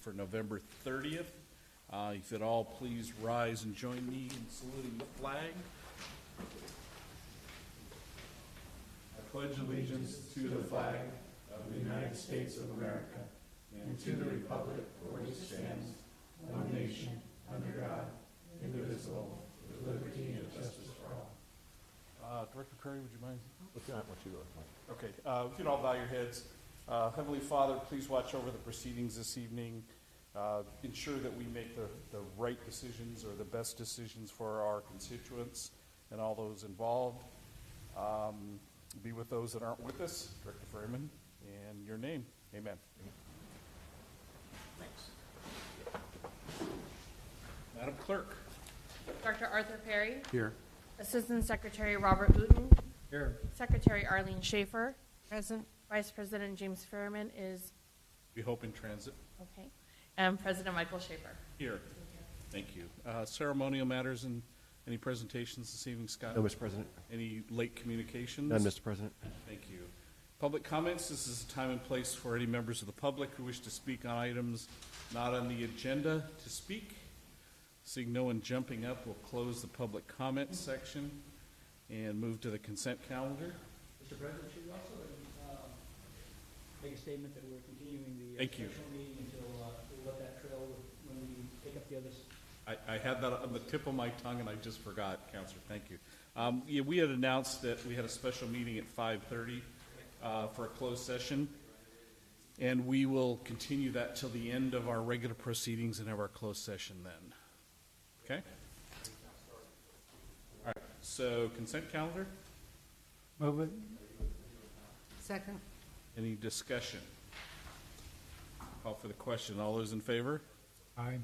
for November 30th. If you'd all please rise and join me in saluting the flag. I pledge allegiance to the flag of the United States of America and to the republic for which it stands, one nation, under God, indivisible, with liberty and justice for all. Director Curry, would you mind? Okay, if you'd all bow your heads. Heavenly Father, please watch over the proceedings this evening. Ensure that we make the right decisions or the best decisions for our constituents and all those involved. Be with those that aren't with us. Director Freeman, and your name. Amen. Thanks. Madam Clerk. Dr. Arthur Perry. Here. Assistant Secretary Robert Wooten. Here. Secretary Arlene Schaefer. Present. Vice President James Fairman is. We hope in transit. Okay. And President Michael Schaefer. Here. Thank you. Ceremonial matters and any presentations this evening, Scott? No, Mr. President. Any late communications? None, Mr. President. Thank you. Public comments. This is a time and place for any members of the public who wish to speak on items not on the agenda to speak. Seeing no one jumping up, we'll close the public comment section and move to the consent calendar. Mr. President, should we also make a statement that we're continuing the Thank you. special meeting until we'll let that trail when we take up the others? I had that on the tip of my tongue and I just forgot, Counselor. Thank you. We had announced that we had a special meeting at 5:30 for a closed session, and we will continue that till the end of our regular proceedings and have our closed session then. Okay? All right. So consent calendar. Move it. Second. Any discussion? Call for the question. All those in favor? Aye.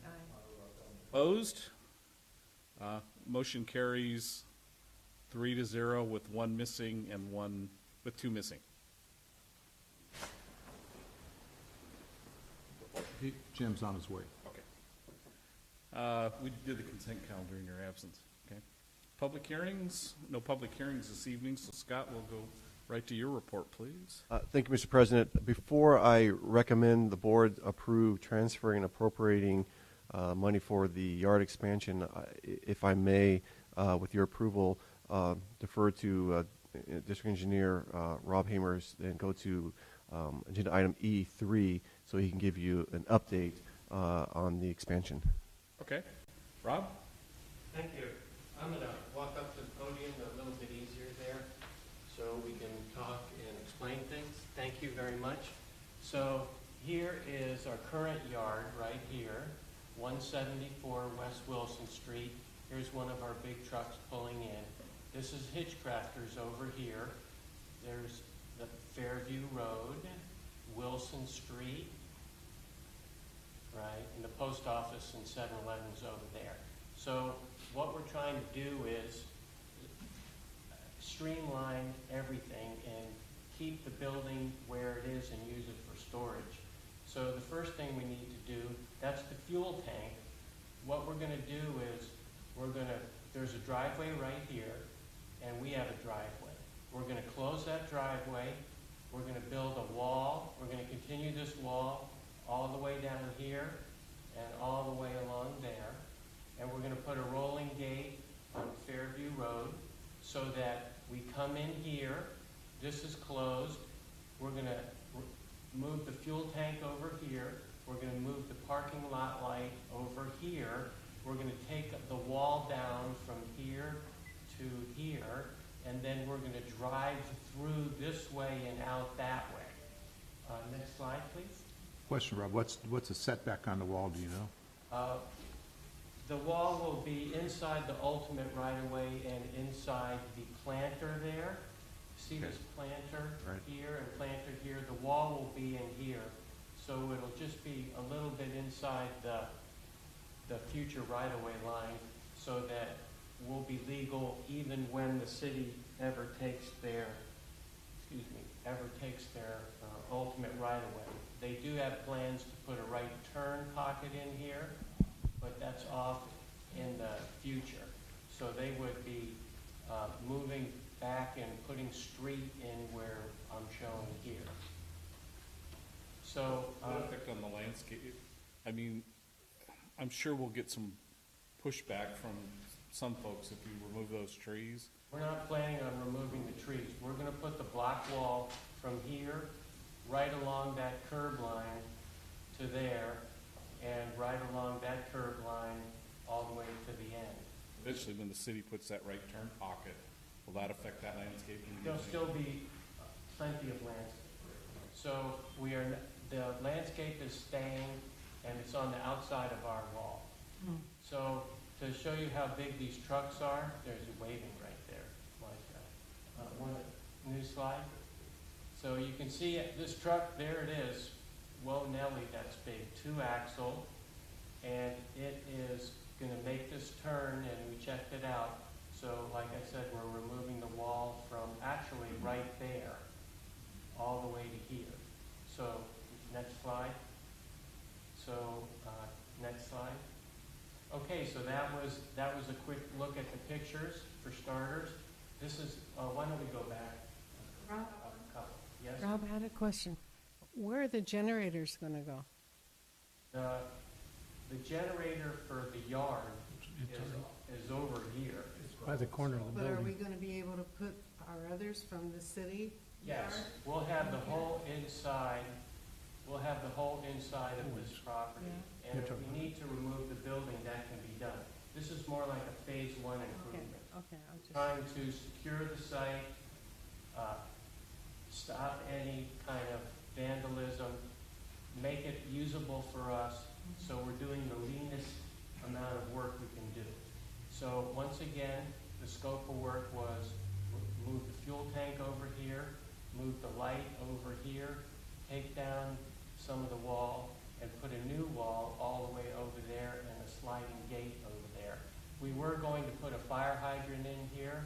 Opposed? Motion carries 3-0 with one missing and with two missing. Jim's on his way. Okay. We did the consent calendar in your absence. Okay. Public hearings? No public hearings this evening, so Scott will go right to your report, please. Thank you, Mr. President. Before I recommend the board approve transferring and appropriating money for the yard expansion, if I may, with your approval, defer to District Engineer Rob Hamers and go to agenda item E3 so he can give you an update on the expansion. Okay. Rob? Thank you. I'm going to walk up to the podium a little bit easier there so we can talk and explain things. Thank you very much. So here is our current yard right here, 174 West Wilson Street. Here's one of our big trucks pulling in. This is Hitchcrafters over here. There's the Fairview Road, Wilson Street, right, and the post office and 7-Eleven's over there. So what we're trying to do is streamline everything and keep the building where it is and use it for storage. So the first thing we need to do, that's the fuel tank. What we're going to do is there's a driveway right here, and we have a driveway. We're going to close that driveway. We're going to build a wall. We're going to continue this wall all the way down here and all the way along there. And we're going to put a rolling gate on Fairview Road so that we come in here. This is closed. We're going to move the fuel tank over here. We're going to move the parking lot light over here. We're going to take the wall down from here to here, and then we're going to drive through this way and out that way. Next slide, please. Question, Rob. What's the setback on the wall? Do you know? The wall will be inside the ultimate right-of-way and inside the planter there. See this planter Right. here and planter here? The wall will be in here. So it'll just be a little bit inside the future right-of-way line so that we'll be legal even when the city ever takes their ultimate right-of-way. They do have plans to put a right turn pocket in here, but that's off in the future. So they would be moving back and putting street in where I'm showing here. So What effect on the landscape I mean, I'm sure we'll get some pushback from some folks if you remove those trees. We're not planning on removing the trees. We're gonna put the block wall from here, right along that curb line to there, and right along that curb line all the way to the end. Eventually, when the city puts that right turn pocket, will that affect that landscaping? There'll still be plenty of landscape. So the landscape is staying, and it's on the outside of our wall. So to show you how big these trucks are, there's a waving right there, like one new slide. So you can see this truck, there it is. Whoa, Nelly, that's big, 2-axle, and it is gonna make this turn, and we checked it out. So like I said, we're removing the wall from actually right there, all the way to here. So next slide. So next slide. Okay, so that was a quick look at the pictures for starters. This is, why don't we go back Rob, a couple? Yes? Rob, I had a question. Where are the generators gonna go? The generator for the yard is over here. By the corner of the But are we building. gonna be able to put our others from the city? Yes, yard? we'll have the whole inside, of this property. And if we need to remove the building, that can be done. This is more like a phase one Okay, improvement. okay, I'm just, Trying to secure the site, stop any kind of vandalism, make it usable for us, so we're doing the leanest amount of work we can do. So once again, the scope of work was move the fuel tank over here, move the light over here, take down some of the wall, and put a new wall all the way over there and a sliding gate over there. We were going to put a fire hydrant in here.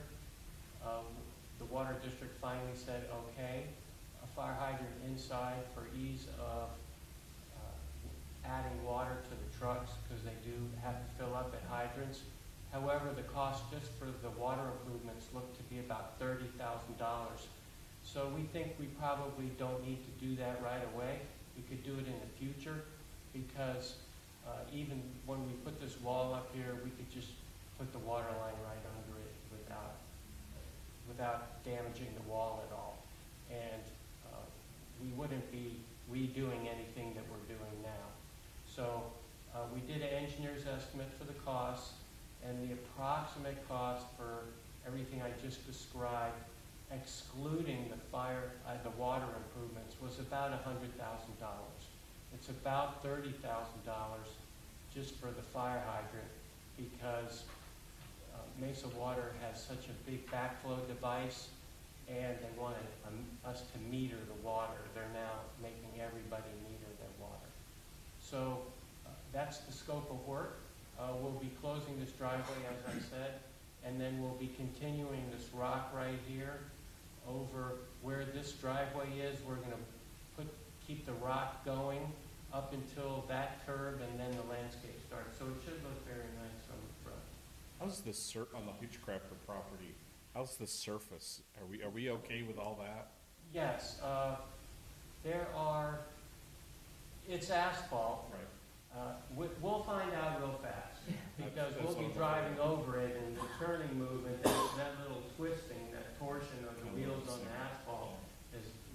The water district finally said, okay, a fire hydrant inside for ease of adding water to the trucks, because they do have to fill up at hydrants. However, the cost just for the water improvements looked to be about $30,000. So we think we probably don't need to do that right away. We could do it in the future, because even when we put this wall up here, we could just put the water line right under it without damaging the wall at all. And we wouldn't be redoing anything that we're doing now. So we did an engineer's estimate for the cost, and the approximate cost for everything I just described, excluding the water improvements, was about $100,000. It's about $30,000 just for the fire hydrant, because Mesa Water has such a big backflow device, and they wanted us to meter the water. They're now making everybody meter their water. So that's the scope of work. We'll be closing this driveway, as I said, and then we'll be continuing this rock right here over where this driveway is. We're going to keep the rock going up until that curb, and then the landscape starts. So it should look very nice from the front. How's the on the Hitchcrafter property? How's the surface? Are we okay with all that? Yes, it's asphalt. Right. We'll find out real fast, because That's we'll what be I'm driving over it, and the turning movement, that little twisting, that torsion of the wheels on the asphalt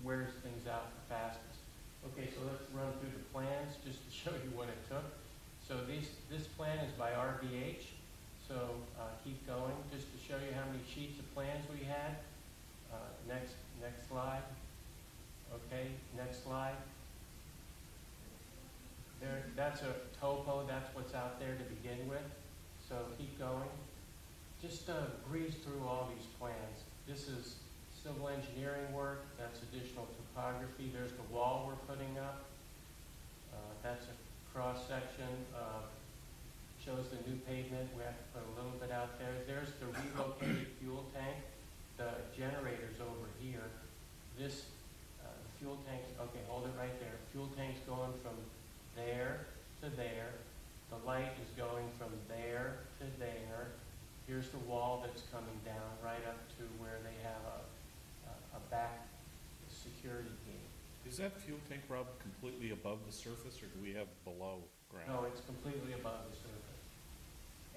wears things out the fastest. Okay, so let's run through the plans just to show you what it took. So this plan is by RBH. So keep going, just to show you how many sheets of plans we had. Next slide. Okay, next slide. That's a topo, that's what's out there to begin with. So keep going. Just breeze through all these plans. This is civil engineering work, that's additional topography. There's the wall we're putting up. That's a cross section. Shows the new pavement. We have to put a little bit out there. There's the relocated fuel tank. The generator's over here. This fuel tank, okay, hold it right there. Fuel tank's going from there to there. The light is going from there to there. Here's the wall that's coming down right up to where they have a back security gate. Is that fuel tank, Rob, completely above the surface, or do we have below ground? No, it's completely above the surface.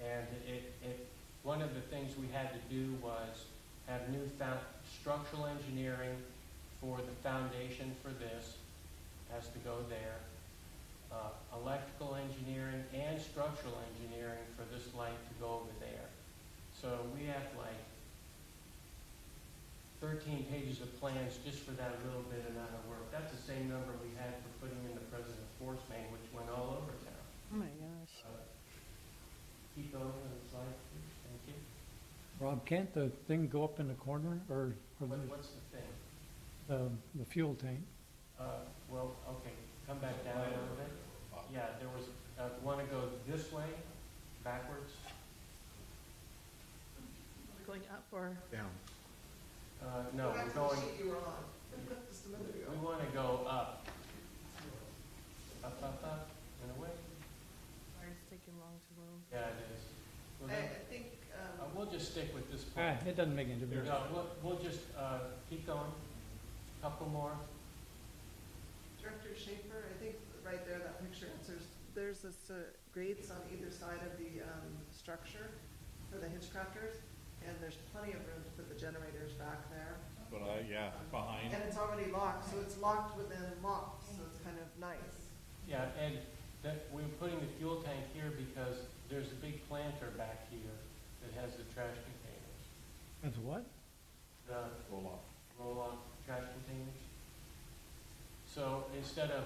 And one of the things we had to do was have new structural engineering for the foundation for this, has to go there. Electrical engineering and structural engineering for this light to go over there. So we have like 13 pages of plans just for that little bit amount of work. That's the same number we had for putting in the President Force Main, which went all over town. Oh, my gosh. Keep going on the slide, please. Thank you. Rob, can't the thing go up in the corner, or What's the thing? the fuel tank? Well, okay, come back down a little bit. Yeah, there was, want to go this way, backwards? Going up or? Down. No, we're going. We want to go up. Up, and away. Or it's taking long to move. Yeah, it is. Well, I then, think, we'll just stick with this Ah, point. it doesn't make any difference. No, we'll just, keep going. Couple more. Director Schaefer, I think right there, that picture answers, there's this grates on either side of the structure for the hitchcrafters, and there's plenty of room to put the generators back there. But, yeah, behind. And it's already locked, so it's locked within locked, so it's kind of nice. Yeah, and that, we're putting the fuel tank here because there's a big planter back here that has the trash containers. That's what? The Roll off. roll-off trash containers. So instead of,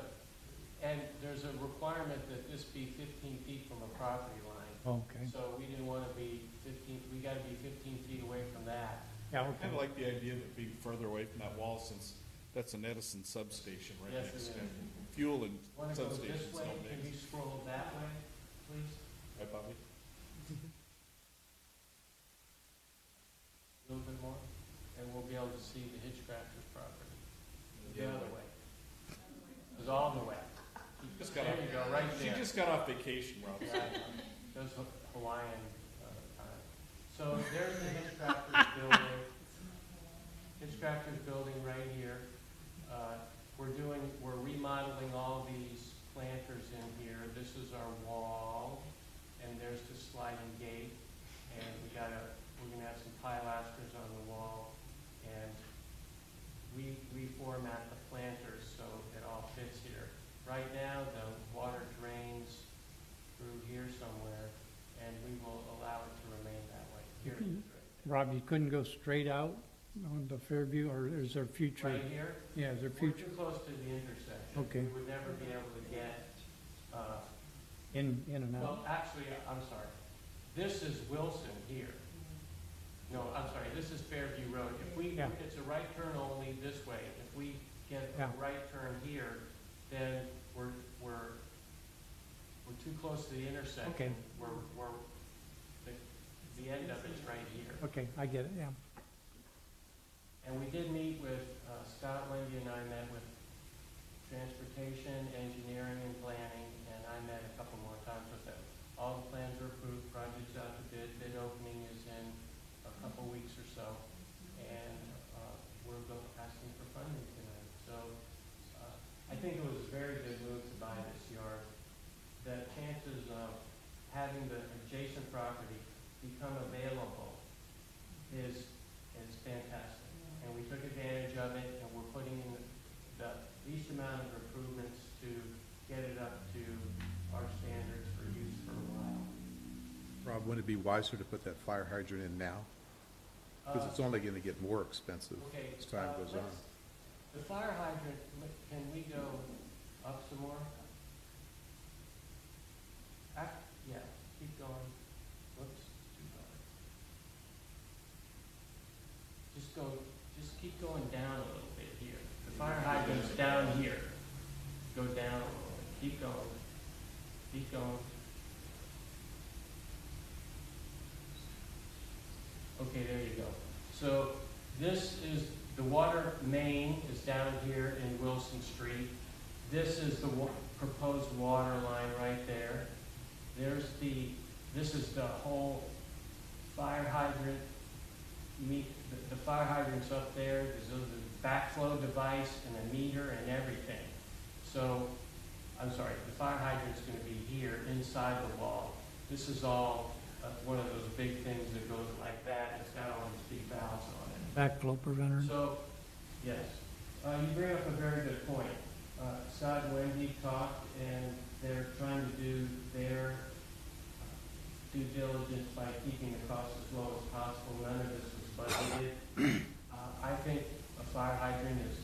and there's a requirement that this be 15 feet from a property line. Okay. So we didn't want to be 15, we got to be 15 feet away from that. Yeah, I okay. kind of like the idea of it being further away from that wall, since that's an Edison substation right Yes, next it to is. fuel and Want to go substations this way? don't Can you mix. scroll that way, please? Right, Bobby? A little bit more, and we'll be able to see the Hitchcrafter's property. The Yeah. other way. It's all the way. Just got There off- you go, right She there. just got off vacation, Rob. Yeah, those Hawaiian time. So there's the Hitchcrafter's building. Hitchcrafter's building right here. We're remodeling all these planters in here. This is our wall, and there's the sliding gate. And we're gonna have some pilasters on the wall, and reformat the planters so it all fits here. Right now, the water drains through here somewhere, and we will allow it to remain that way. Here it is right Rob, you couldn't go straight out on the Fairview, or is there there. future? Right here, Yeah, is there we're future too close to the intersection. Okay. We would never be able to get, in and out? well, actually, I'm sorry. This is Wilson here. No, I'm sorry, this is Fairview Road. Yeah. It's a right turn only this way. If we get a Yeah. right turn here, then we're too close to the intersection. Okay. The end of it's right here. Okay, I get it, yeah. And we did meet with, Scott, Lindy, and I met with transportation, engineering, and planning, and I met a couple more times with them. All the plans are approved, project's out to bid opening is in a couple weeks or so, and, we're asking for funding tonight. So, I think it was a very good move to buy this yard. The chances of having the adjacent property become available is fantastic. And we took advantage of it, and we're putting in the least amount of improvements to get it up to our standards for use for a while. Rob, wouldn't it be wiser to put that fire hydrant in now? Because it's only gonna get more expensive Okay, as time goes on. The fire hydrant, can we go up some more? Yeah, keep going. Whoops, too far. Just keep going down a little bit here. The fire hydrant's down here. Go down a little bit. Keep going. Keep going. Okay, there you go. So this is, the water main is down here in Wilson Street. This is the proposed water line right there. This is the whole fire hydrant, the fire hydrant's up there, those are the backflow device and a meter and everything. So, I'm sorry, the fire hydrant's gonna be here inside the wall. This is all one of those big things that goes like that, and it's got all these big valves on it. Backflow preventer. So, yes, you bring up a very good point. Scott and Wendy talked, and they're trying to do their due diligence by keeping the costs as low as possible. None of this was budgeted. I think a fire hydrant is,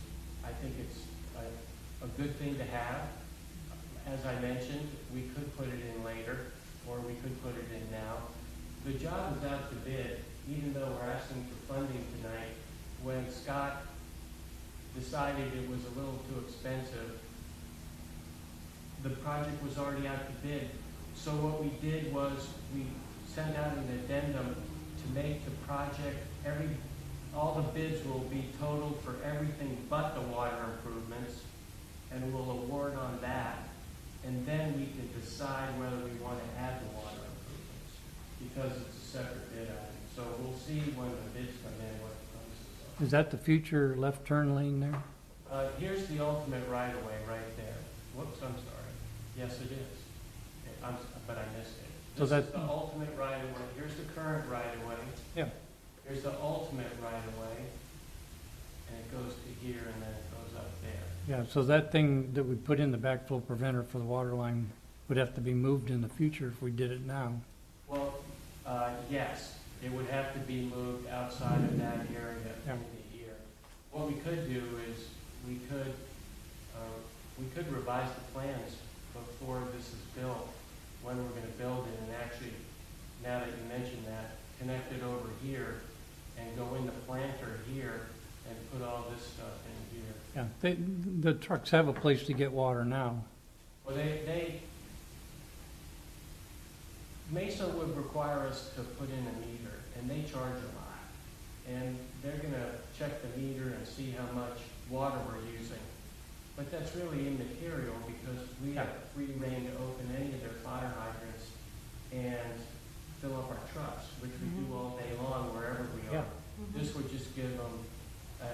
I think it's a good thing to have. As I mentioned, we could put it in later, or we could put it in now. The job is out to bid, even though we're asking for funding tonight. When Scott decided it was a little too expensive, the project was already out to bid. So what we did was we sent out an addendum to make the project, all the bids will be totaled for everything but the water improvements, and we'll award on that. And then we can decide whether we want to add the water improvements, because it's a separate bid item. So we'll see when the bids come in, what the prices are. Is that the future left turn lane there? Here's the ultimate right-of-way right there. Whoops, I'm sorry. Yes, it is. But I missed it. So This that- is the ultimate right-of-way. Here's the current right-of-way. Yeah. Here's the ultimate right-of-way. And it goes to here and then it goes up there. Yeah, so that thing that we put in the backflow preventer for the water line would have to be moved in the future if we did it now. Well, yes, it would have to be moved outside of that area Yeah. into here. What we could do is, we could revise the plans before this is built, when we're gonna build it, and actually, now that you mention that, connect it over here and go in the planter here and put all this stuff in here. Yeah, the trucks have a place to get water now. Well, Mesa would require us to put in a meter, and they charge a lot. And they're gonna check the meter and see how much water we're using. But that's really immaterial, because we have free rein to open any of their fire hydrants and fill up our trucks, which we do all day long wherever we Yeah. are. This would just give them an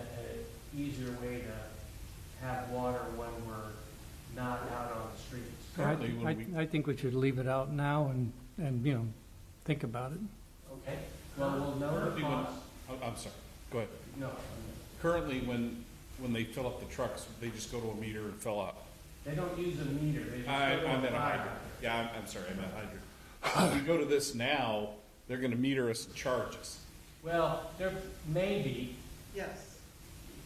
easier way to have water when we're not out on the streets. Currently, when I think we should leave it out now and, think about it. Okay, well, we'll know the Currently, when- cost. I'm sorry, go ahead. No, Currently, when they fill up the trucks, they just go to a meter and fill up. they don't use a meter, they just I go to meant a fire hydrant. Yeah, I'm sorry, I meant hydrant. If we go to this now, they're gonna meter us and charge us. Well, there may be, Yes,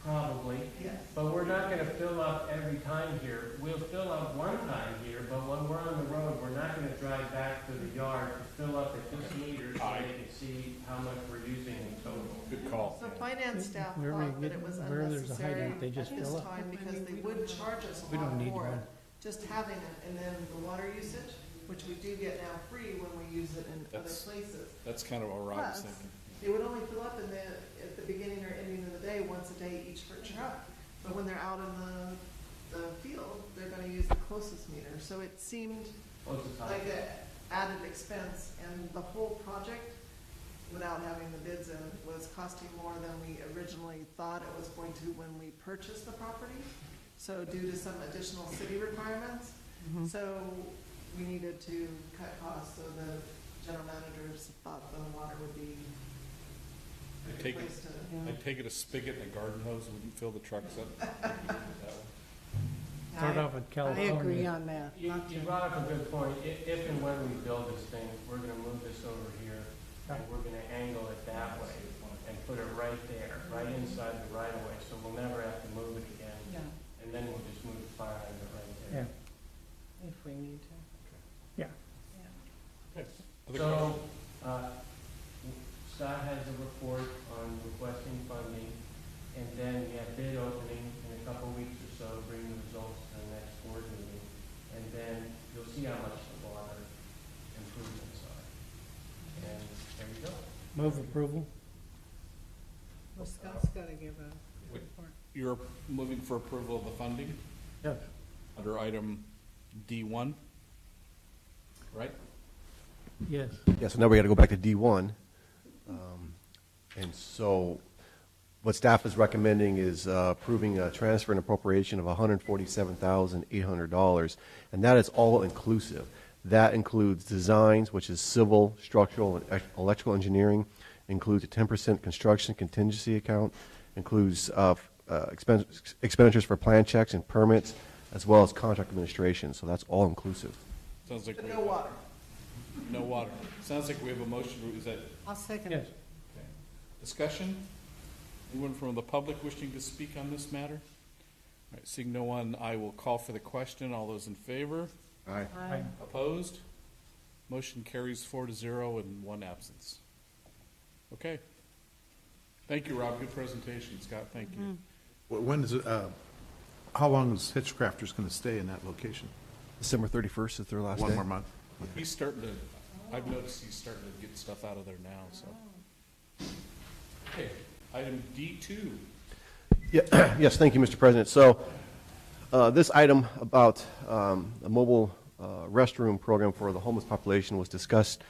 probably, yes. but we're not gonna fill up every time here. We'll fill up one time here, but when we're on the road, we're not gonna drive back to the yard to fill up at this meter so they can see how much we're using in total. Good call. So finance staff Where we thought that get- it was where there's a unnecessary hydrant, they just at this fill up. time because they would charge us a We don't lot need for one. it. Just having it, and then the water usage, which we do get now free when we use it in other That's- places. That's kind of what I was Plus, thinking. they would only fill up at the beginning or ending of the day, once a day each per truck. But when they're out in the field, they're gonna use the closest meter. So it seemed What's the time? like an added expense, and the whole project, without having the bids in, was costing more than we originally thought it was going to when we purchased the property. So due to some additional city requirements, so we needed to cut costs, so the general managers thought the water would be a I good take it, place to. I take it a spigot and a garden hose wouldn't fill the trucks up. Start off with I California. agree on that. You Not you to- brought up a good point. If and when we build this thing, we're gonna move this over here, and we're gonna angle it that way, and put it right there, right inside the right of way, so we'll never have to move it again. Yeah, And then we'll just move the fire hydrant right Yeah, there. if we need to. yeah. Other So, Scott has a report on requesting funding, and then we have bid opening in a couple weeks or so, bring the results to the next board meeting, and then you'll see how much the water improvements are. And there we go. Move approval? Well, Scott's gotta give a Wait. report. You're moving for approval of the funding Yes. under item D1, right? Yes. Yeah, so now we got to go back to D1. And so what staff is recommending is approving a transfer and appropriation of $147,800, and that is all inclusive. That includes designs, which is civil, structural, and electrical engineering, includes a 10% construction contingency account, includes expenditures for plan checks and permits, as well as contract administration. So that's all inclusive. Sounds like But we no water. No water. Sounds like we have a motion. Is that I'll second Yes. it. discussion? Anyone from the public wishing to speak on this matter? All right, seeing no one, I will call for the question. All those in favor? Aye. Aye. Opposed? Motion carries 4-0 and 1 absence. Okay. Thank you, Rob. Good presentation. Scott, thank you. When is it, how long is Hitchcrafters going to stay in that location? December 31st is their last One day. more month? He's starting to, I've noticed he's starting to get stuff out of there now, so. Okay, item D2. Yeah, yes, thank you, Mr. President. So this item about a mobile restroom program for the homeless population was discussed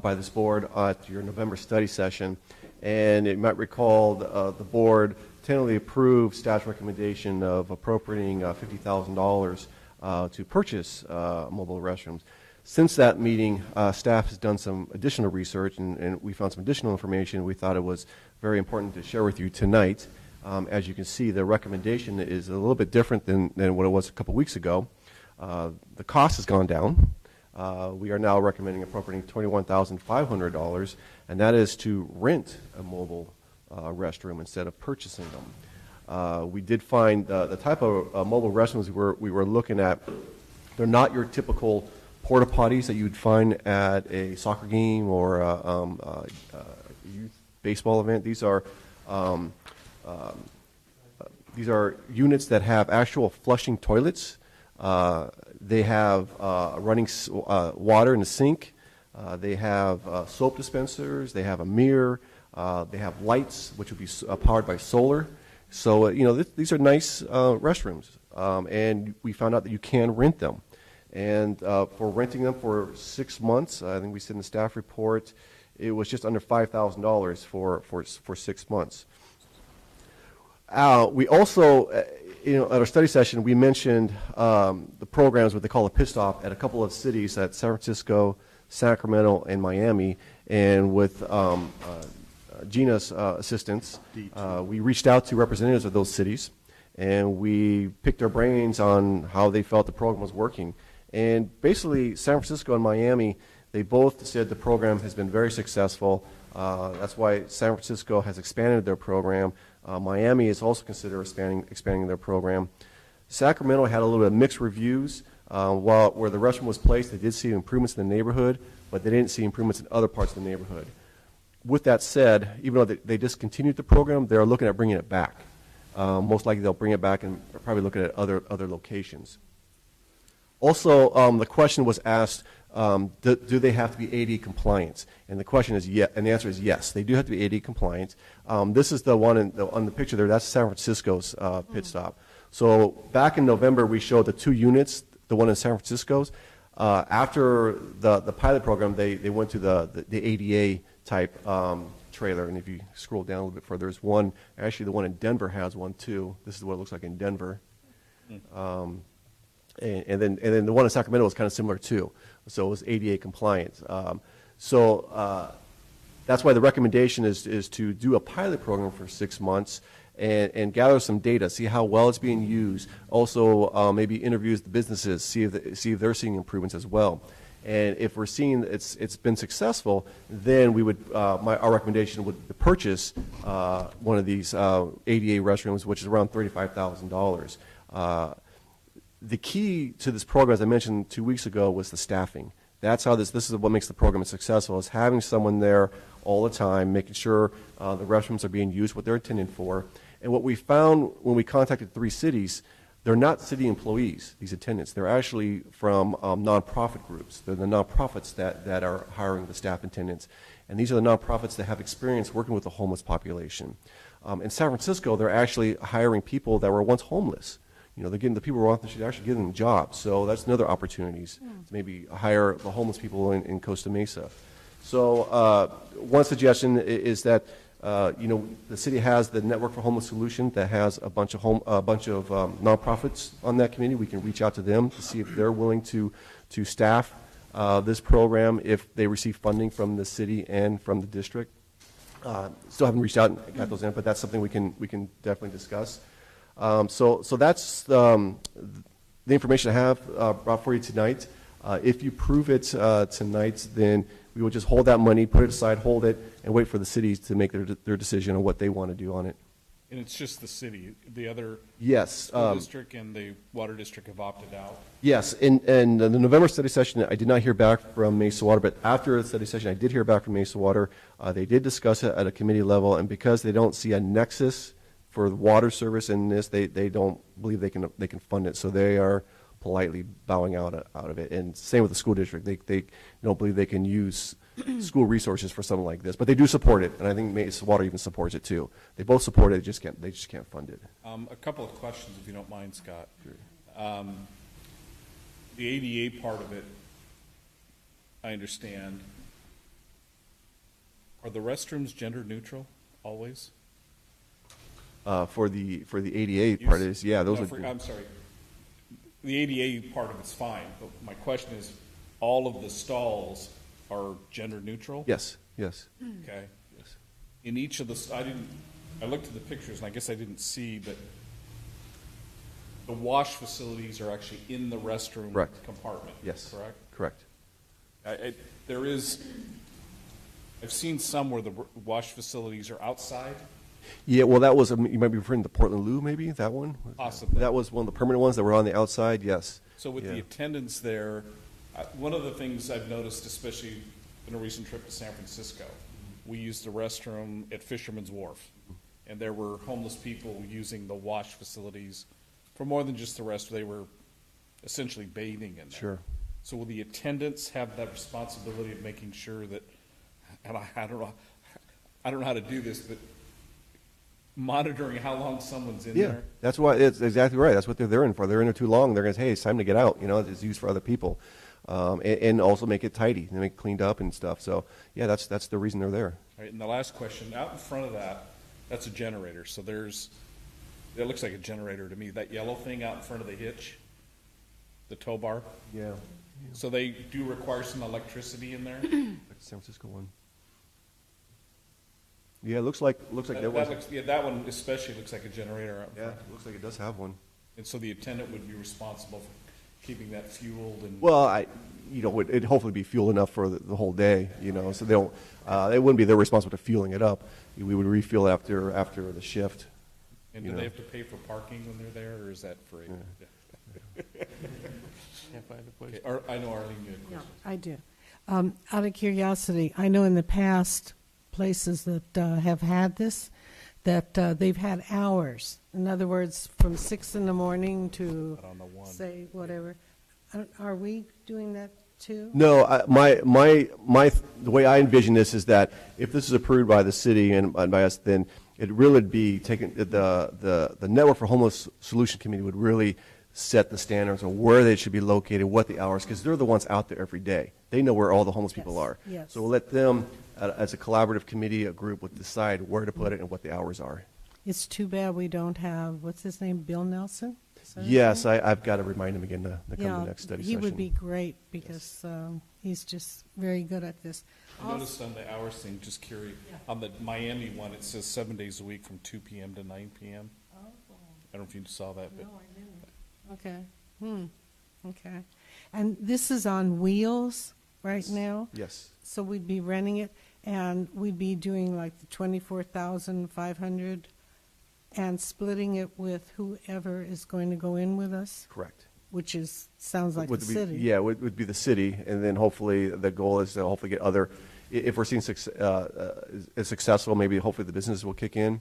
by this board at your November study session. And you might recall the board tentatively approved staff's recommendation of appropriating $50,000 to purchase mobile restrooms. Since that meeting, staff has done some additional research, and we found some additional information we thought it was very important to share with you tonight. As you can see, the recommendation is a little bit different than what it was a couple weeks ago. The cost has gone down. We are now recommending appropriating $21,500, and that is to rent a mobile restroom instead of purchasing them. We did find the type of mobile restrooms we were looking at, they're not your typical porta potties that you'd find at a soccer game or a youth baseball event. These are units that have actual flushing toilets. They have running water in the sink. They have soap dispensers. They have a mirror. They have lights, which would be powered by solar. So, these are nice restrooms. And we found out that you can rent them. And for renting them for 6 months, I think we said in the staff report, it was just under $5,000 for 6 months. We also, at our study session, we mentioned the programs, what they call a pit stop, at a couple of cities, at San Francisco, Sacramento, and Miami. And with Gina's assistance, we reached out to representatives of those cities, and we picked their brains on how they felt the program was working. And basically, San Francisco and Miami, they both said the program has been very successful. That's why San Francisco has expanded their program. Miami is also considering expanding their program. Sacramento had a little bit of mixed reviews. Where the restroom was placed, they did see improvements in the neighborhood, but they didn't see improvements in other parts of the neighborhood. With that said, even though they discontinued the program, they're looking at bringing it back. Most likely they'll bring it back and probably looking at other locations. Also, the question was asked, do they have to be ADA compliant? And the question is yes, and the answer is yes, they do have to be ADA compliant. This is the one on the picture there. That's San Francisco's pit stop. So back in November, we showed the 2 units, the one in San Francisco's. After the pilot program, they went to the ADA type trailer. And if you scroll down a little bit further, there's one. Actually, the one in Denver has one too. This is what it looks like in Denver. And then the one in Sacramento was kind of similar too. So it was ADA compliant. That's why the recommendation is to do a pilot program for 6 months and gather some data, see how well it's being used. Also, maybe interviews the businesses, see if they're seeing improvements as well. And if we're seeing it's been successful, then we would our recommendation would purchase one of these ADA restrooms, which is around $35,000. The key to this program, as I mentioned 2 weeks ago, was the staffing. That's how this is what makes the program successful, is having someone there all the time, making sure the restrooms are being used, what they're intended for. And what we found when we contacted 3 cities, they're not city employees, these attendants. They're actually from nonprofit groups. They're the nonprofits that are hiring the staff attendants. And these are the nonprofits that have experience working with the homeless population. In San Francisco, they're actually hiring people that were once homeless. They're getting the people who want to actually give them jobs. So that's another opportunities to maybe hire the homeless people in Costa Mesa. So one suggestion is that The city has the Network for Homeless Solution that has a bunch of nonprofits on that committee. We can reach out to them to see if they're willing to staff this program if they receive funding from the city and from the district. Still haven't reached out and got those in, but that's something we can definitely discuss. So that's the information I have brought for you tonight. If you prove it tonight, then we will just hold that money, put it aside, hold it, and wait for the cities to make their decision on what they want to do on it. And it's just the city, the other Yes. school district and the water district have opted out. Yes, in the November study session, I did not hear back from Mesa Water, but after the study session, I did hear back from Mesa Water. They did discuss it at a committee level, and because they don't see a nexus for the water service in this, they don't believe they can fund it, so they are politely bowing out of it. And same with the school district. They don't believe they can use school resources for something like this, but they do support it, and I think Mesa Water even supports it too. They both support it, they just can't fund it. A couple of questions, if you don't mind, Scott. The ADA part of it, I understand. Are the restrooms gender neutral always? For the ADA part is, yeah, those No, are. I'm sorry. The ADA part of it's fine, but my question is, all of the stalls are gender neutral? Yes, yes. Okay. Yes. In each of the, I looked at the pictures and I guess I didn't see, but the wash facilities are actually in the restroom Correct. compartment. Yes. Correct? Correct. I've seen some where the wash facilities are outside. Yeah, well, that was, you might be referring to Portland Lou, maybe, that one? Possibly. That was one of the permanent ones that were on the outside, yes. So with the Yeah. attendance there, one of the things I've noticed, especially in a recent trip to San Francisco, we used the restroom at Fisherman's Wharf, and there were homeless people using the wash facilities for more than just the rest. They were essentially bathing in there. Sure. So will the attendants have that responsibility of making sure that, and I don't know how to do this, but monitoring how long someone's in Yeah, there? that's why, it's exactly right. That's what they're there in for. They're in there too long. They're going to say, hey, it's time to get out. It's used for other people. And also make it tidy and make it cleaned up and stuff. So, yeah, that's the reason they're there. All right, and the last question, out in front of that, that's a generator. So it looks like a generator to me. That yellow thing out in front of the hitch, the tow bar. Yeah. So they do require some electricity in there? That's the San Francisco one. Yeah, it looks like there was. That one especially looks like a generator out Yeah, front. it looks like it does have one. And so the attendant would be responsible for keeping that fueled and. Well, it'd hopefully be fuel enough for the whole day, so they don't, it wouldn't be their responsibility to fueling it up. We would refuel after the shift. And do they have to pay for parking when they're there, or is that free? Okay, I know Arlene, you had questions. I do. Out of curiosity, I know in the past, places that have had this, that they've had hours. In other words, from 6 in the morning to, Not on the one. say, whatever. Are we doing that too? No, the way I envision this is that if this is approved by the city and by us, then it really would be taken, the Network for Homeless Solution Committee would really set the standards of where they should be located, what the hours, because they're the ones out there every day. They know where all the homeless people are. Yes. So we'll let them, as a collaborative committee, a group, would decide where to put it and what the hours are. It's too bad we don't have, what's his name, Bill Nelson? Is that his Yes, name? I've got to remind him again to come to the next study he session. would be great because he's just very good at this. I noticed on the hours thing, just curious, on the Miami one, it says 7 days a week from 2 p.m. to 9 p.m. I don't know if you saw that, but. No, I didn't. Okay. Okay. And this is on wheels right now? Yes. So we'd be renting it, and we'd be doing like the 24,500 and splitting it with whoever is going to go in with us, Correct. which sounds like the Would be- city. Yeah, would be the city, and then hopefully the goal is to hopefully get other, if we're seeing is successful, maybe hopefully the businesses will kick in,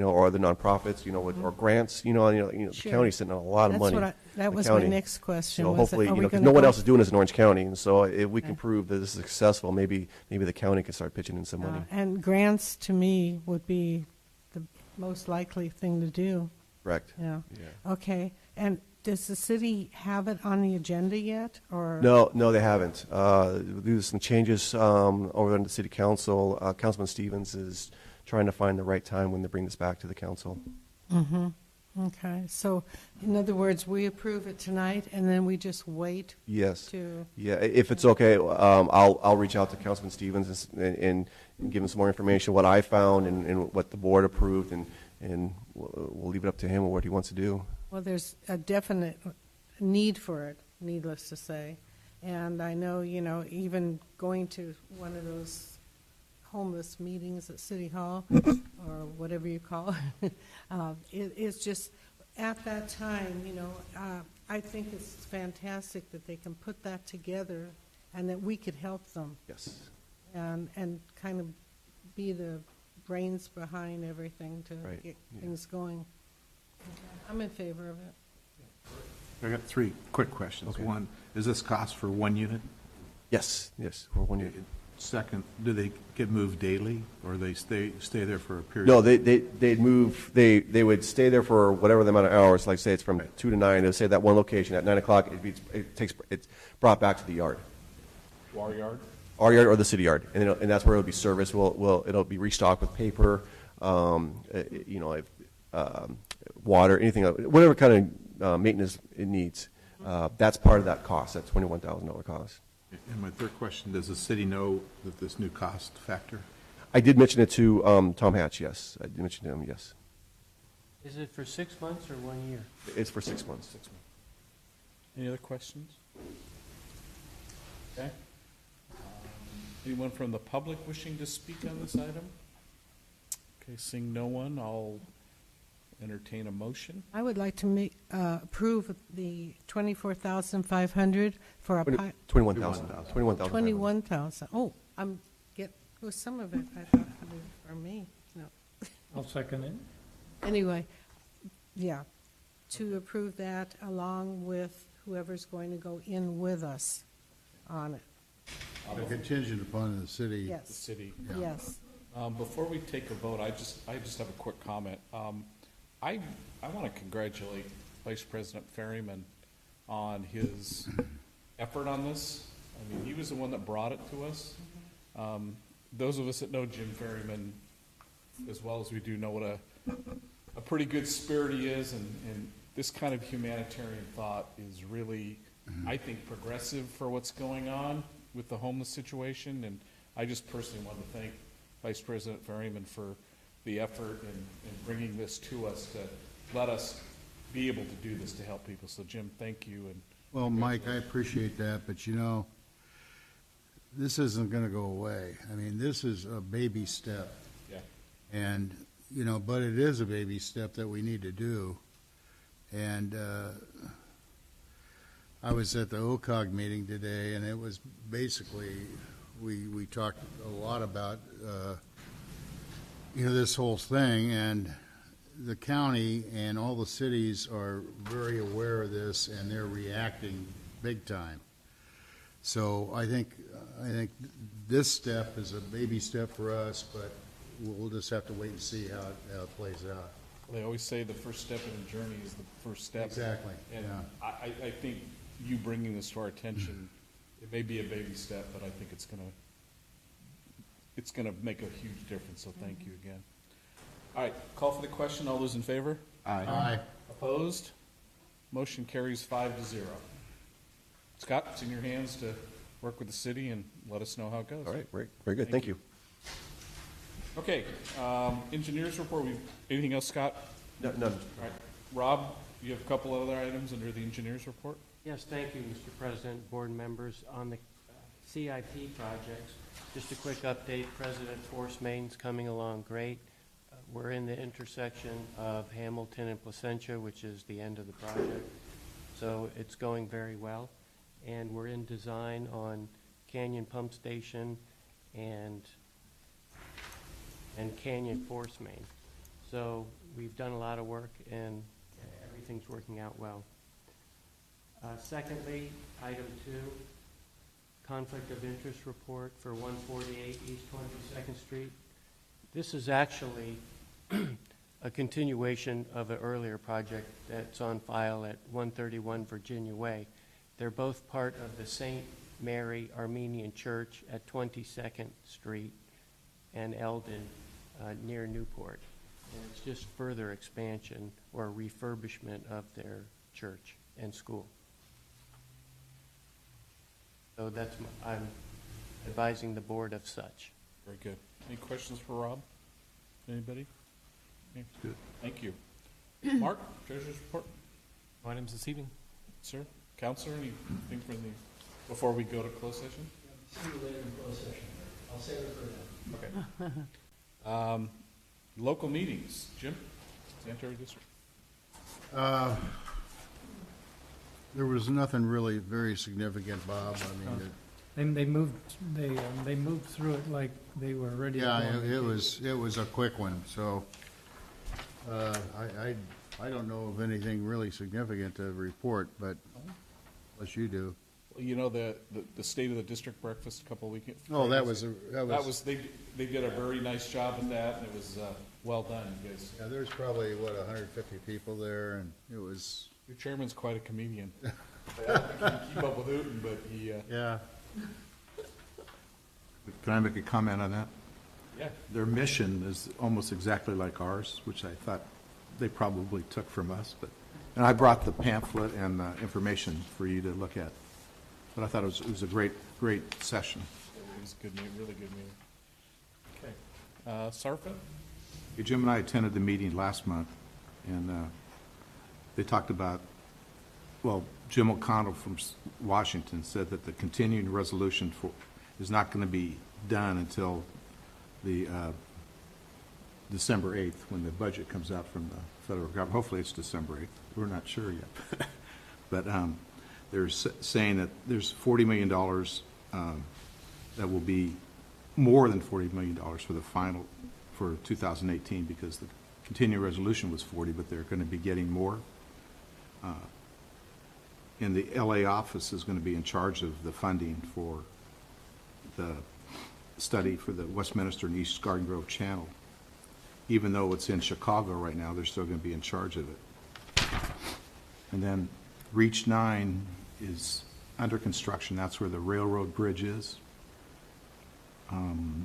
or the nonprofits, or grants, the Sure. county's sitting on a lot of That's money. that the was county. my next question. So was hopefully, are we because gonna no one go- else is doing this in Orange County, and so if we can Okay. prove that this is successful, maybe the county can start pitching in some money. And grants, to me, would be the most likely thing to do. Correct. Yeah. Yeah. Okay. And does the city have it on the agenda yet, or? No, they haven't. There's some changes over in the city council. Councilman Stevens is trying to find the right time when they bring this back to the council. Okay, so in other words, we approve it tonight, and then we just wait Yes. to, Yeah, if it's okay, I'll reach out to Councilman Stevens and give him some more information, what I found and what the board approved, and we'll leave it up to him what he wants to do. well, there's a definite need for it, needless to say. And I know, even going to one of those homeless meetings at City Hall, or whatever you call it, it's just, at that time, I think it's fantastic that they can put that together and that we could help them Yes. and kind of be the brains behind everything to Right, get yeah. things going. I'm in favor of it. I got 3 quick questions. Okay. One, is this cost for 1 unit? Yes, for 1 year. Second, do they get moved daily, or they stay there for a period? No, they'd move, they would stay there for whatever the amount of hours, like say it's from 2 to 9, they'll say that one location, at 9 o'clock, it's brought back to the yard. Our yard? Our yard or the city yard, and that's where it'll be serviced. It'll be restocked with paper, water, anything, whatever kind of maintenance it needs. That's part of that cost, that $21,000 cost. And my third question, does the city know that this new cost factor? I did mention it to Tom Hatch. Yes, I did mention to him. Yes, Is it for 6 months or 1 year? it's for 6 months. Any other questions? Okay. Anyone from the public wishing to speak on this item? Okay, seeing no one, I'll entertain a motion. I would like to approve the $24,500 for a pi- 21,000. 21,000. 21,000. Oh, it was some of it I thought it was for me. No. I'll second it. Anyway, yeah, to approve that along with whoever's going to go in with us on it. Contingent upon the city. The Yes, city. yes. Before we take a vote, I just have a quick comment. I want to congratulate Vice President Ferryman on his effort on this. I mean, he was the one that brought it to us. Those of us that know Jim Ferryman as well as we do know what a pretty good spirit he is, and this kind of humanitarian thought is really, I think, progressive for what's going on with the homeless situation. And I just personally want to thank Vice President Ferryman for the effort in bringing this to us to let us be able to do this to help people. So, Jim, thank you. And Well, Mike, I appreciate that, but this isn't going to go away. I mean, this is a baby step. yeah, And, but it is a baby step that we need to do. And I was at the OCOG meeting today, and it was basically, we talked a lot about, this whole thing, and the county and all the cities are very aware of this, and they're reacting big time. So I think this step is a baby step for us, but we'll just have to wait and see how it plays out. they always say the first step in a journey is the first step. Exactly, And yeah. I think you bringing this to our attention, it may be a baby step, but I think it's gonna make a huge difference, so thank you again. All right, call for the question. All those in favor? Aye. Opposed? Motion carries 5-0. Scott, it's in your hands to work with the city and let us know how it goes. All right, very good. Thank you. Okay, engineers report. Anything else, Scott? None. All right, Rob, you have a couple other items under the engineers report? Yes, thank you, Mr. President, board members. On the CIP projects, just a quick update. President Force Main's coming along great. We're in the intersection of Hamilton and Placentia, which is the end of the project. So it's going very well. And we're in design on Canyon Pump Station and Canyon Force Main. So we've done a lot of work, and everything's working out well. Secondly, item 2, conflict of interest report for 148 East 22nd Street. This is actually a continuation of an earlier project that's on file at 131 Virginia Way. They're both part of the St. Mary Armenian Church at 22nd Street and Eldon near Newport. And it's just further expansion or refurbishment of their church and school. So that's, I'm advising the board of such. Very good. Any questions for Rob? Anybody? Okay. Good. Thank you. Mark, treasurer's report? No items this evening. Sir, counselor, anything from the, before we go to closed session? See you later in closed session. I'll save it for then. Okay. Local meetings. Jim, sanitary district? There was nothing really very significant, Bob. I mean, They moved through it like they were ready to go. yeah, it was a quick one, so, I don't know of anything really significant to report, but unless you do. Well, you know, the state of the district breakfast a couple of weekends. Oh, that was, They did a very nice job with that, and it was, well done, you guys. yeah, there's probably, 150 people there, and it was, Your chairman's quite a comedian. I don't think he can keep up with Hooten, but he, yeah. Can I make a comment on that? yeah. Their mission is almost exactly like ours, which I thought they probably took from us, and I brought the pamphlet and information for you to look at. But I thought it was a great session. It was a good meeting, really good meeting. Okay. Sarfa? Hey, Jim and I attended the meeting last month, and they talked about, well, Jim O'Connell from Washington said that the continuing resolution is not going to be done until the December 8th, when the budget comes out from the federal government. Hopefully it's December 8th. We're not sure yet. But they're saying that there's $40 million that will be more than $40 million for the final, for 2018, because the continuing resolution was 40, but they're going to be getting more. And the LA office is going to be in charge of the funding for the study for the Westminster and East Garden Grove Channel. Even though it's in Chicago right now, they're still going to be in charge of it. And then Reach 9 is under construction. That's where the railroad bridge is.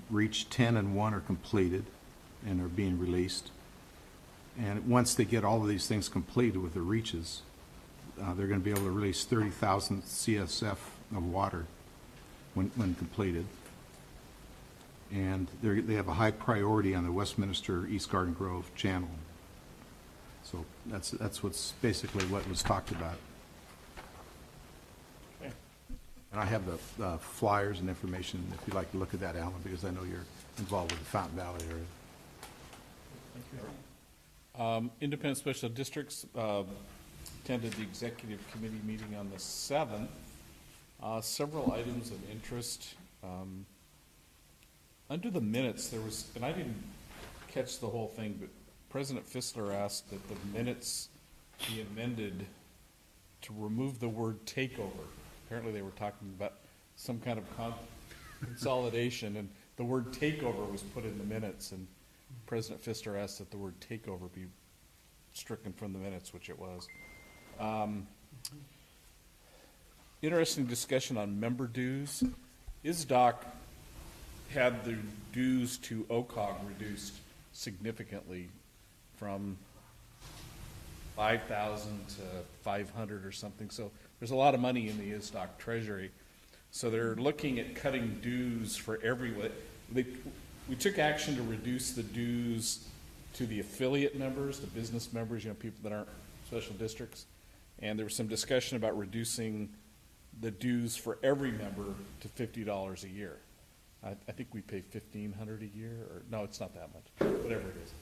Reach 10 and 1 are completed and are being released. And once they get all of these things completed with the reaches, they're going to be able to release 30,000 CSF of water when completed. And they have a high priority on the Westminster East Garden Grove Channel. So that's what's basically what was talked about. Okay. And I have the flyers and information if you'd like to look at that, Alan, because I know you're involved with the Fountain Valley area. Thank you. Independent Special Districts attended the executive committee meeting on the 7th. Several items of interest. Under the minutes, there was, and I didn't catch the whole thing, but President Fissler asked that the minutes be amended to remove the word takeover. Apparently they were talking about some kind of consolidation, and the word takeover was put in the minutes, and President Pfister asked that the word takeover be stricken from the minutes, which it was. Interesting discussion on member dues. ISDOC had the dues to OCOG reduced significantly from 5,000 to 500 or something. So there's a lot of money in the ISDOC treasury. So they're looking at cutting dues for everyone. We took action to reduce the dues to the affiliate members, the business members, people that aren't special districts. And there was some discussion about reducing the dues for every member to $50 a year. I think we pay $1,500 a year, or no, it's not that much, whatever it is.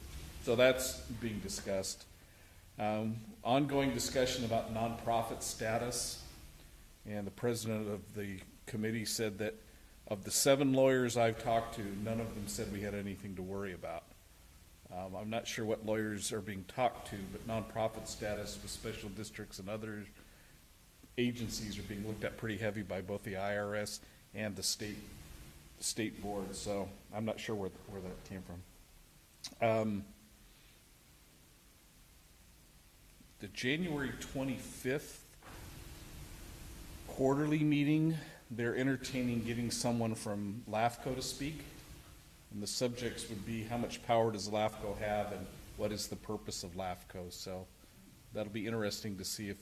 So that's being discussed. Ongoing discussion about nonprofit status, and the president of the committee said that of the 7 lawyers I've talked to, none of them said we had anything to worry about. I'm not sure what lawyers are being talked to, but nonprofit status with special districts and other agencies are being looked at pretty heavy by both the IRS and the state board. So I'm not sure where that came from. The January 25th quarterly meeting, they're entertaining getting someone from LAFCO to speak. And the subjects would be how much power does LAFCO have and what is the purpose of LAFCO? So that'll be interesting to see if,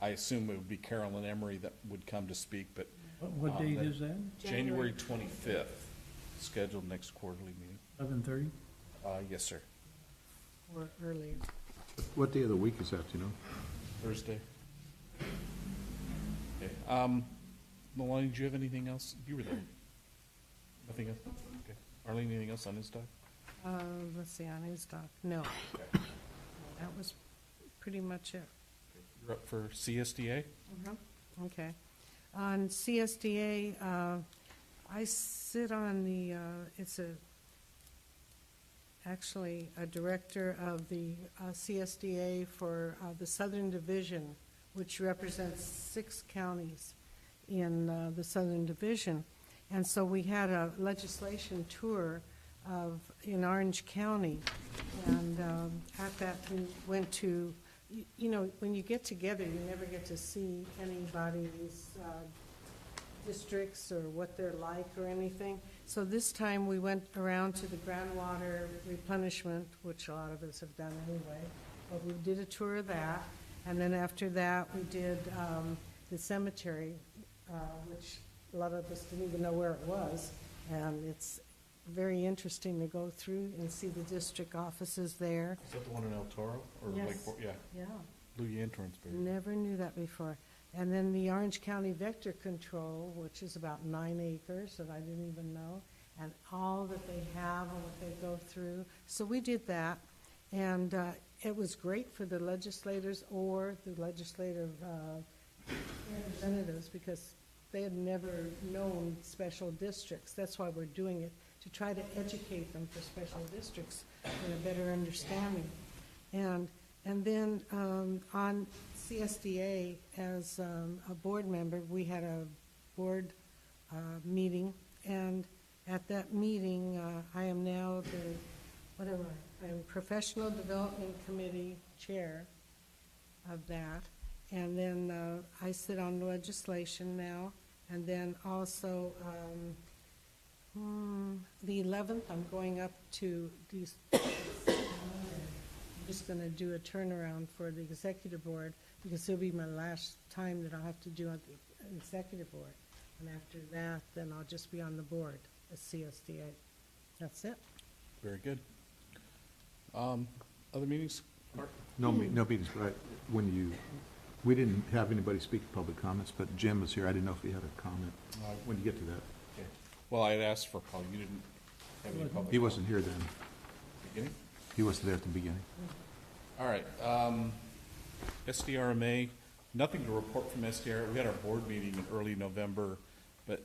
I assume it would be Carolyn Emery that would come to speak, but. What date is that? January 25th, scheduled next quarterly meeting. 11:30? Yes, sir. Or earlier. What day of the week is that, do you know? Thursday. Okay. Melanie, do you have anything else? You were there. Nothing else? Okay. Arlene, anything else on his doc? Let's see, on his doc, no. That was pretty much it. You're up for CSDA? Okay. On CSDA, I sit on the, actually a director of the CSDA for the Southern Division, which represents 6 counties in the Southern Division. And so we had a legislation tour in Orange County, and at that we went to, you know, when you get together, you never get to see anybody's districts or what they're like or anything. So this time we went around to the groundwater replenishment, which a lot of us have done anyway. But we did a tour of that, and then after that we did the cemetery, which a lot of us didn't even know where it was, and it's very interesting to go through and see the district offices there. Is that the one in El Toro? Or Yes. Lakeport? Yeah. Yeah. Louis Antornsberry. Never knew that before. And then the Orange County Vector Control, which is about 9 acres that I didn't even know, and all that they have and what they go through. So we did that, and it was great for the legislators or the legislative representatives because they had never known special districts. That's why we're doing it, to try to educate them for special districts and a better understanding. And then on CSDA, as a board member, we had a board meeting, and at that meeting, I am now I'm Professional Development Committee Chair of that, and then I sit on legislation now, and then also the 11th, I'm going up to these. I'm just going to do a turnaround for the executive board because it'll be my last time that I'll have to do on the executive board. And after that, then I'll just be on the board as CSDA. That's it. Very good. Other meetings? Mark? No meetings, but we didn't have anybody speak public comments, but Jim was here. I didn't know if he had a comment. When you get to that. Okay. Well, I had asked for a call. You didn't have any public. He wasn't here then. Beginning? He wasn't there at the beginning. All right. SDRMA, nothing to report from SDR. We had our board meeting in early November, but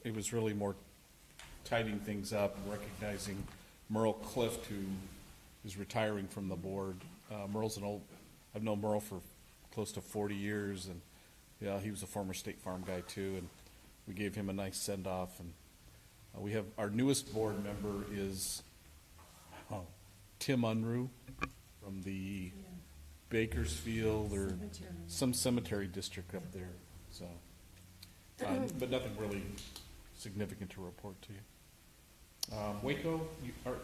it was really more tidying things up and recognizing Merle Clift, who is retiring from the board. Merle's I've known Merle for close to 40 years, and yeah, he was a former State Farm guy too, and we gave him a nice send-off. And we have our newest board member is Tim Unruh from the Bakersfield or some cemetery district up there. So, but nothing really significant to report to you. Waco,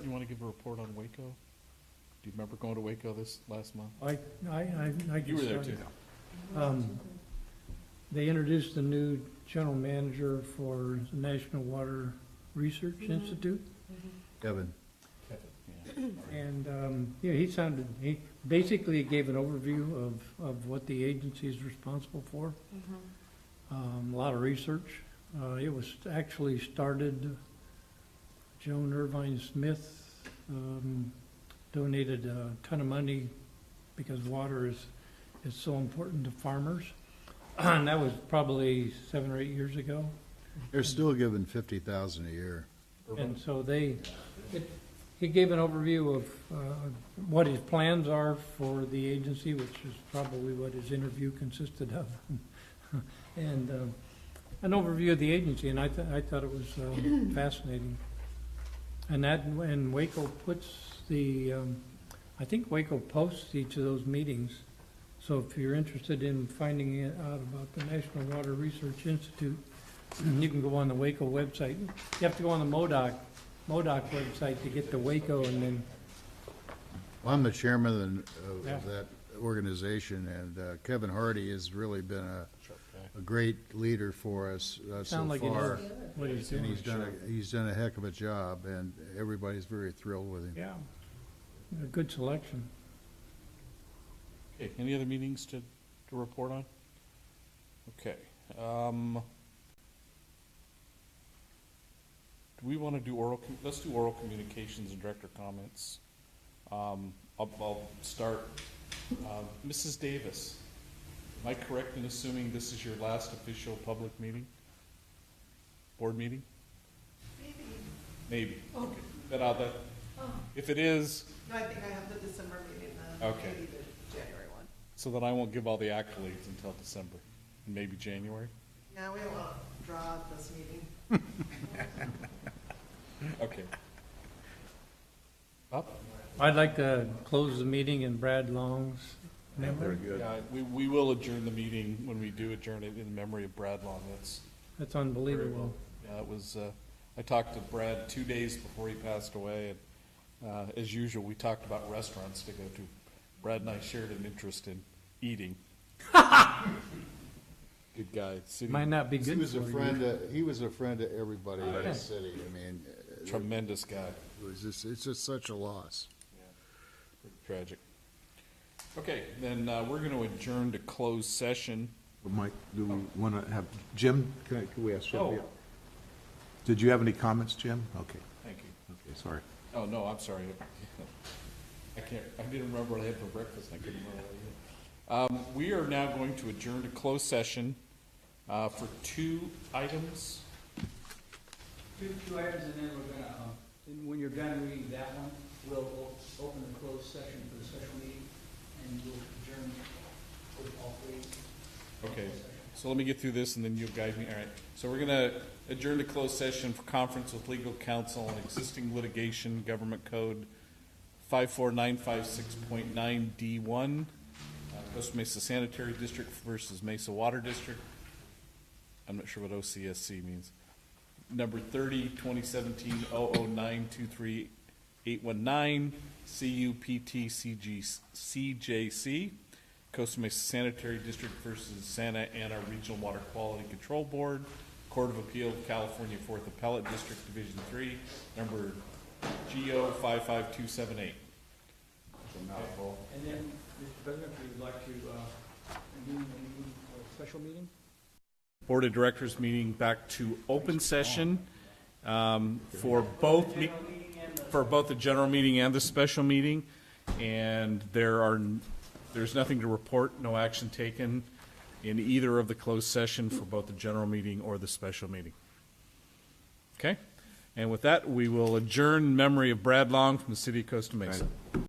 you want to give a report on Waco? Do you remember going to Waco this last month? I You were there just too. started. They introduced the new general manager for the National Water Research Institute. Kevin. And, he basically gave an overview of what the agency is responsible for. A lot of research. It was actually started, Joan Irvine Smith donated a ton of money because water is so important to farmers. And that was probably 7 or 8 years ago. They're still giving $50,000 a year. And so he gave an overview of what his plans are for the agency, which is probably what his interview consisted of, and an overview of the agency. And I thought it was fascinating. And Waco puts I think Waco posts each of those meetings. So if you're interested in finding out about the National Water Research Institute, you can go on the Waco website. You have to go on the MODOC MODOC website to get to Waco and then, I'm the chairman Yeah. of that organization, and Kevin Hardy has really been a great leader for us so sound like he far. knows what he's And doing. he's done a heck of a job, and everybody's very thrilled with him. Yeah, a good selection. Okay, any other meetings to report on? Okay. Do we want to do let's do oral communications and director comments. I'll start. Mrs. Davis, am I correct in assuming this is your last official public meeting? Board meeting? Maybe. Okay. But if it is, No, I think I have the December meeting, then Okay. maybe the January one. so then I won't give all the accolades until December, and maybe January? Yeah, we don't want to draw this meeting. Okay. Bob? I'd like to close the meeting in Brad Long's memory. Yeah, we will adjourn the meeting when we do adjourn it in memory of Brad Long. That's That's unbelievable. yeah, it was. I talked to Brad 2 days before he passed away, and as usual, we talked about restaurants to go to. Brad and I shared an interest in eating. Good guy. City, Might not be He good was for a you. friend. He was a friend to everybody in the city. I mean, tremendous guy. it's just such a loss. Pretty tragic. Okay, then we're going to adjourn to closed session. Mike, do we want to have, Jim, can we ask Jim? Oh. Did you have any comments, Jim? Okay, Thank you. okay, sorry. Oh, no, I'm sorry. I didn't remember what I had for breakfast, and I couldn't remember what I had. We are now going to adjourn to closed session for 2 items. Two items, and then we're gonna, and when you're done reading that one, we'll open the closed session for the special meeting, and we'll adjourn with all 3. Okay, so let me get through this and then you'll guide me. All right, so we're gonna adjourn to closed session for conference with legal counsel on existing litigation, government code 54956.9 D1, Costa Mesa Sanitary District versus Mesa Water District. I'm not sure what OCSC means. Number 30, 2017 00923 CUPT CJC. Costa Mesa Sanitary District versus Santa Ana Regional Water Quality Control Board, Court of Appeal of California 4th Appellate District, Division 3, number GO 55278. And then, Mr. President, we would like to, convene a special meeting? Board of Directors meeting back to open session for both the general meeting and the special meeting, and there's nothing to report, no action taken in either of the closed session for both the general meeting or the special meeting. Okay? And with that, we will adjourn in memory of Brad Long from the city of Costa Mesa.